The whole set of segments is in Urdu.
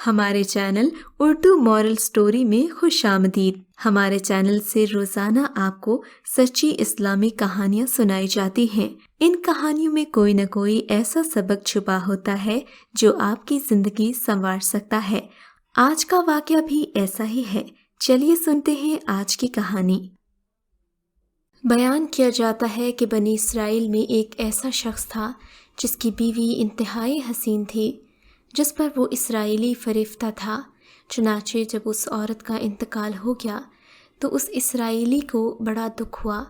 ہمارے چینل اردو مورل سٹوری میں خوش آمدید۔ ہمارے چینل سے روزانہ آپ کو سچی اسلامی کہانیاں سنائی جاتی ہیں۔ ان کہانیوں میں کوئی نہ کوئی ایسا سبق چھپا ہوتا ہے جو آپ کی زندگی سنوار سکتا ہے۔ آج کا واقعہ بھی ایسا ہی ہے۔ چلیے سنتے ہیں آج کی کہانی۔ بیان کیا جاتا ہے کہ بنی اسرائیل میں ایک ایسا شخص تھا جس کی بیوی انتہائی حسین تھی، جس پر وہ اسرائیلی فریفتہ تھا۔ چنانچہ جب اس عورت کا انتقال ہو گیا تو اس اسرائیلی کو بڑا دکھ ہوا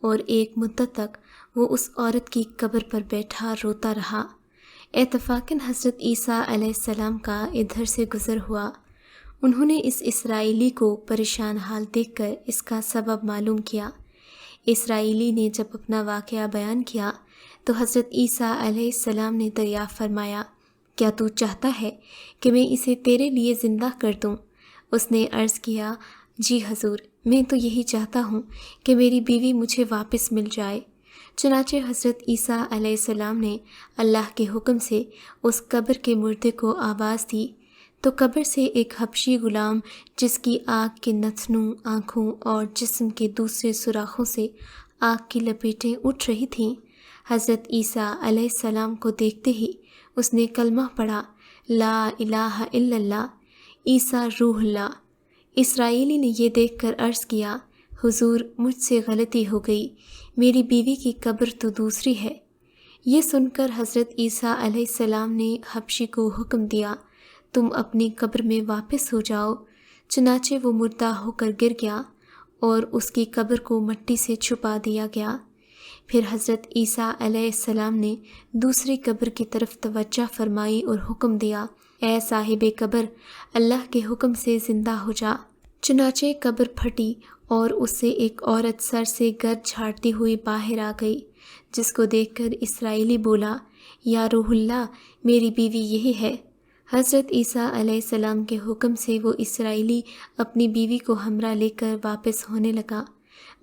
اور ایک مدت تک وہ اس عورت کی قبر پر بیٹھا روتا رہا۔ اتفاقاً حضرت عیسیٰ علیہ السلام کا ادھر سے گزر ہوا۔ انہوں نے اس اسرائیلی کو پریشان حال دیکھ کر اس کا سبب معلوم کیا۔ اسرائیلی نے جب اپنا واقعہ بیان کیا تو حضرت عیسیٰ علیہ السلام نے دریافت فرمایا، کیا تو چاہتا ہے کہ میں اسے تیرے لیے زندہ کر دوں؟ اس نے عرض کیا، جی حضور، میں تو یہی چاہتا ہوں کہ میری بیوی مجھے واپس مل جائے۔ چنانچہ حضرت عیسیٰ علیہ السلام نے اللہ کے حکم سے اس قبر کے مردے کو آواز دی تو قبر سے ایک حبشی غلام، جس کی آگ کے نتنوں، آنکھوں اور جسم کے دوسرے سوراخوں سے آگ کی لپیٹیں اٹھ رہی تھیں، حضرت عیسیٰ علیہ السلام کو دیکھتے ہی اس نے کلمہ پڑھا، لا الہ الا اللہ، عیسیٰ روح اللہ۔ اسرائیلی نے یہ دیکھ کر عرض کیا، حضور، مجھ سے غلطی ہو گئی، میری بیوی کی قبر تو دوسری ہے۔ یہ سن کر حضرت عیسیٰ علیہ السلام نے حبشی کو حکم دیا، تم اپنی قبر میں واپس ہو جاؤ۔ چنانچہ وہ مردہ ہو کر گر گیا اور اس کی قبر کو مٹی سے چھپا دیا گیا۔ پھر حضرت عیسیٰ علیہ السلام نے دوسری قبر کی طرف توجہ فرمائی اور حکم دیا، اے صاحب قبر، اللہ کے حکم سے زندہ ہو جا۔ چنانچہ قبر پھٹی اور اس سے ایک عورت سر سے گرد جھاڑتی ہوئی باہر آ گئی، جس کو دیکھ کر اسرائیلی بولا، یا روح اللہ، میری بیوی یہی ہے۔ حضرت عیسیٰ علیہ السلام کے حکم سے وہ اسرائیلی اپنی بیوی کو ہمراہ لے کر واپس ہونے لگا،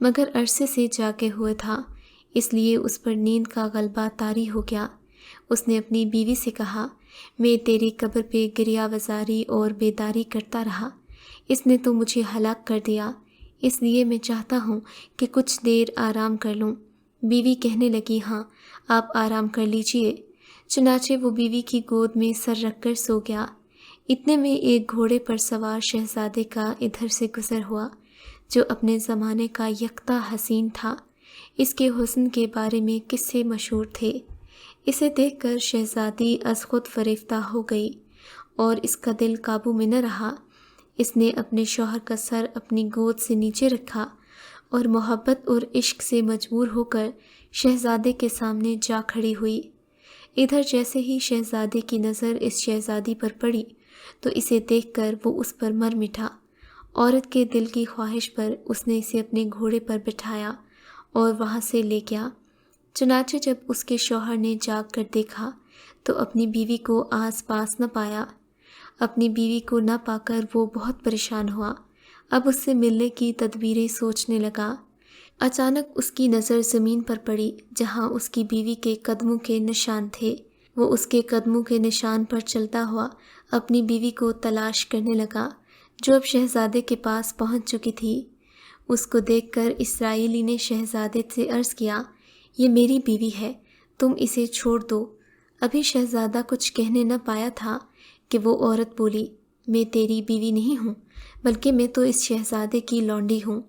مگر عرصے سے جاگے ہوئے تھا، اس لیے اس پر نیند کا غلبہ طاری ہو گیا۔ اس نے اپنی بیوی سے کہا، میں تیری قبر پہ گریہ وزاری اور بیداری کرتا رہا، اس نے تو مجھے ہلاک کر دیا، اس لیے میں چاہتا ہوں کہ کچھ دیر آرام کر لوں۔ بیوی کہنے لگی، ہاں، آپ آرام کر لیجئے۔ چنانچہ وہ بیوی کی گود میں سر رکھ کر سو گیا۔ اتنے میں ایک گھوڑے پر سوار شہزادے کا ادھر سے گزر ہوا، جو اپنے زمانے کا یکتا حسین تھا۔ اس کے حسن کے بارے میں قصے مشہور تھے۔ اسے دیکھ کر شہزادی از خود فریفتہ ہو گئی اور اس کا دل قابو میں نہ رہا۔ اس نے اپنے شوہر کا سر اپنی گود سے نیچے رکھا اور محبت اور عشق سے مجبور ہو کر شہزادے کے سامنے جا کھڑی ہوئی۔ ادھر جیسے ہی شہزادے کی نظر اس شہزادی پر پڑی تو اسے دیکھ کر وہ اس پر مر مٹا۔ عورت کے دل کی خواہش پر اس نے اسے اپنے گھوڑے پر بٹھایا اور وہاں سے لے گیا۔ چنانچہ جب اس کے شوہر نے جاگ کر دیکھا تو اپنی بیوی کو آس پاس نہ پایا۔ اپنی بیوی کو نہ پا کر وہ بہت پریشان ہوا، اب اس سے ملنے کی تدبیریں سوچنے لگا۔ اچانک اس کی نظر زمین پر پڑی جہاں اس کی بیوی کے قدموں کے نشان تھے۔ وہ اس کے قدموں کے نشان پر چلتا ہوا اپنی بیوی کو تلاش کرنے لگا، جو اب شہزادے کے پاس پہنچ چکی تھی۔ اس کو دیکھ کر اسرائیلی نے شہزادے سے عرض کیا، یہ میری بیوی ہے، تم اسے چھوڑ دو۔ ابھی شہزادہ کچھ کہنے نہ پایا تھا کہ وہ عورت بولی، میں تیری بیوی نہیں ہوں، بلکہ میں تو اس شہزادے کی لونڈی ہوں۔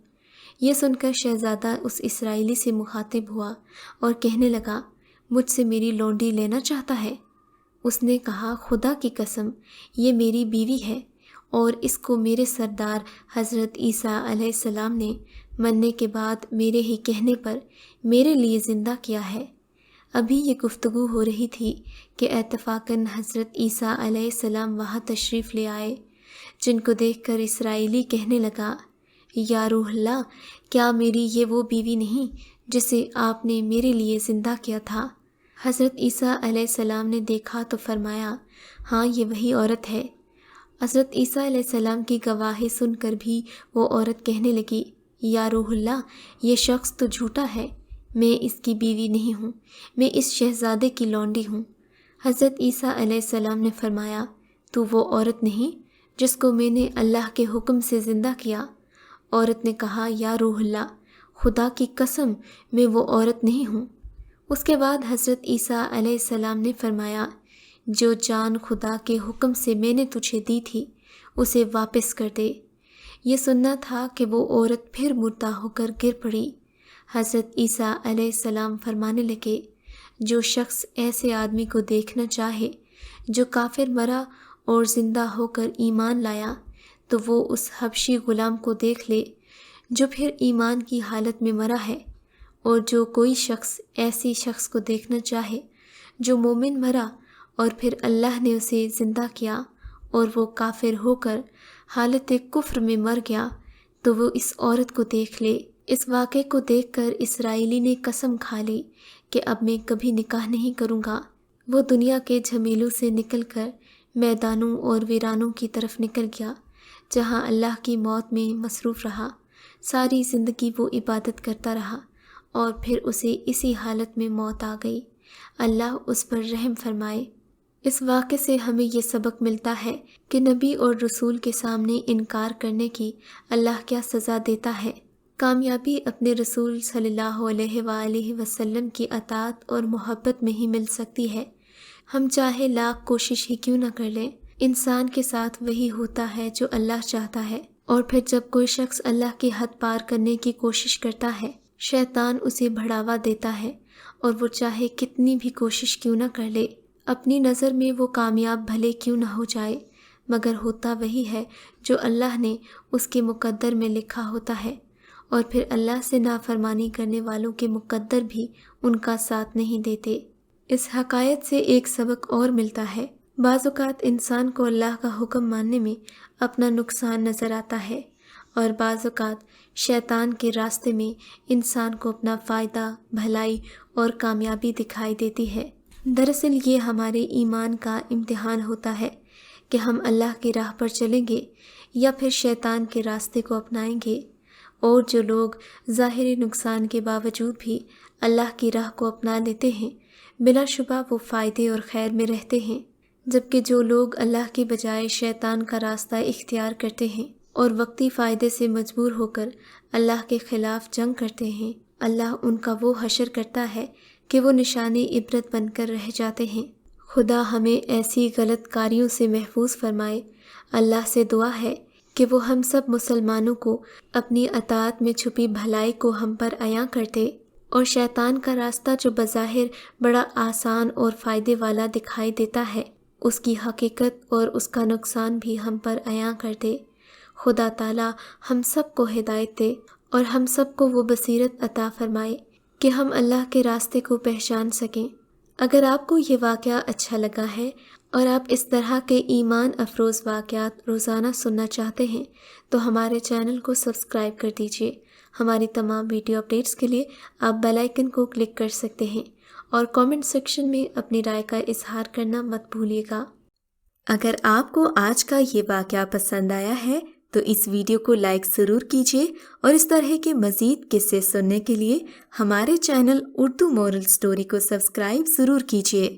یہ سن کر شہزادہ اس اسرائیلی سے مخاطب ہوا اور کہنے لگا، مجھ سے میری لونڈی لینا چاہتا ہے؟ اس نے کہا، خدا کی قسم، یہ میری بیوی ہے اور اس کو میرے سردار حضرت عیسیٰ علیہ السلام نے مرنے کے بعد میرے ہی کہنے پر میرے لیے زندہ کیا ہے۔ ابھی یہ گفتگو ہو رہی تھی کہ اتفاقاً حضرت عیسیٰ علیہ السلام وہاں تشریف لے آئے، جن کو دیکھ کر اسرائیلی کہنے لگا، یا روح اللہ، کیا میری یہ وہ بیوی نہیں جسے آپ نے میرے لیے زندہ کیا تھا؟ حضرت عیسیٰ علیہ السلام نے دیکھا تو فرمایا، ہاں، یہ وہی عورت ہے۔ حضرت عیسیٰ علیہ السلام کی گواہی سن کر بھی وہ عورت کہنے لگی، یا روح اللہ، یہ شخص تو جھوٹا ہے، میں اس کی بیوی نہیں ہوں، میں اس شہزادے کی لونڈی ہوں۔ حضرت عیسیٰ علیہ السلام نے فرمایا، تو وہ عورت نہیں جس کو میں نے اللہ کے حکم سے زندہ کیا؟ عورت نے کہا یا روح اللہ، خدا کی قسم میں وہ عورت نہیں ہوں۔ اس کے بعد حضرت عیسیٰ علیہ السلام نے فرمایا، جو جان خدا کے حکم سے میں نے تجھے دی تھی اسے واپس کر دے۔ یہ سننا تھا کہ وہ عورت پھر مردہ ہو کر گر پڑی۔ حضرت عیسیٰ علیہ السلام فرمانے لگے، جو شخص ایسے آدمی کو دیکھنا چاہے جو کافر مرا اور زندہ ہو کر ایمان لایا تو وہ اس حبشی غلام کو دیکھ لے جو پھر ایمان کی حالت میں مرا ہے، اور جو کوئی شخص ایسی شخص کو دیکھنا چاہے جو مومن مرا اور پھر اللہ نے اسے زندہ کیا اور وہ کافر ہو کر حالت کفر میں مر گیا تو وہ اس عورت کو دیکھ لے۔ اس واقعے کو دیکھ کر اسرائیلی نے قسم کھا لی کہ اب میں کبھی نکاح نہیں کروں گا۔ وہ دنیا کے جھمیلوں سے نکل کر میدانوں اور ویرانوں کی طرف نکل گیا جہاں اللہ کی موت میں مصروف رہا۔ ساری زندگی وہ عبادت کرتا رہا اور پھر اسے اسی حالت میں موت آ گئی۔ اللہ اس پر رحم فرمائے۔ اس واقعے سے ہمیں یہ سبق ملتا ہے کہ نبی اور رسول کے سامنے انکار کرنے کی اللہ کیا سزا دیتا ہے۔ کامیابی اپنے رسول صلی اللہ علیہ وآلہ وسلم کی اطاعت اور محبت میں ہی مل سکتی ہے۔ ہم چاہے لاکھ کوشش ہی کیوں نہ کر لیں، انسان کے ساتھ وہی ہوتا ہے جو اللہ چاہتا ہے، اور پھر جب کوئی شخص اللہ کی حد پار کرنے کی کوشش کرتا ہے، شیطان اسے بڑھاوا دیتا ہے، اور وہ چاہے کتنی بھی کوشش کیوں نہ کر لے، اپنی نظر میں وہ کامیاب بھلے کیوں نہ ہو جائے، مگر ہوتا وہی ہے جو اللہ نے اس کے مقدر میں لکھا ہوتا ہے، اور پھر اللہ سے نافرمانی کرنے والوں کے مقدر بھی ان کا ساتھ نہیں دیتے۔ اس حقائق سے ایک سبق اور ملتا ہے، بعض اوقات انسان کو اللہ کا حکم ماننے میں اپنا نقصان نظر آتا ہے، اور بعض اوقات شیطان کے راستے میں انسان کو اپنا فائدہ، بھلائی اور کامیابی دکھائی دیتی ہے۔ دراصل یہ ہمارے ایمان کا امتحان ہوتا ہے کہ ہم اللہ کی راہ پر چلیں گے یا پھر شیطان کے راستے کو اپنائیں گے۔ اور جو لوگ ظاہری نقصان کے باوجود بھی اللہ کی راہ کو اپنا لیتے ہیں، بلا شبہ وہ فائدے اور خیر میں رہتے ہیں، جبکہ جو لوگ اللہ کے بجائے شیطان کا راستہ اختیار کرتے ہیں اور وقتی فائدے سے مجبور ہو کر اللہ کے خلاف جنگ کرتے ہیں، اللہ ان کا وہ حشر کرتا ہے کہ وہ نشان عبرت بن کر رہ جاتے ہیں۔ خدا ہمیں ایسی غلط کاریوں سے محفوظ فرمائے۔ اللہ سے دعا ہے کہ وہ ہم سب مسلمانوں کو اپنی اطاعت میں چھپی بھلائی کو ہم پر عیاں کر دے، اور شیطان کا راستہ جو بظاہر بڑا آسان اور فائدے والا دکھائی دیتا ہے، اس کی حقیقت اور اس کا نقصان بھی ہم پر عیاں کر دے۔ خدا تعالی ہم سب کو ہدایت دے اور ہم سب کو وہ بصیرت عطا فرمائے کہ ہم اللہ کے راستے کو پہچان سکیں۔ اگر آپ کو یہ واقعہ اچھا لگا ہے اور آپ اس طرح کے ایمان افروز واقعات روزانہ سننا چاہتے ہیں تو ہمارے چینل کو سبسکرائب کر دیجیے۔ ہماری تمام ویڈیو اپڈیٹس کے لیے آپ بیل آئیکن کو کلک کر سکتے ہیں، اور کامنٹ سیکشن میں اپنی رائے کا اظہار کرنا مت بھولیے گا۔ اگر آپ کو آج کا یہ واقعہ پسند آیا ہے تو اس ویڈیو کو لائک ضرور کیجیے، اور اس طرح کے مزید قصے سننے کے لیے ہمارے چینل اردو مورل سٹوری کو سبسکرائب ضرور کیجیے۔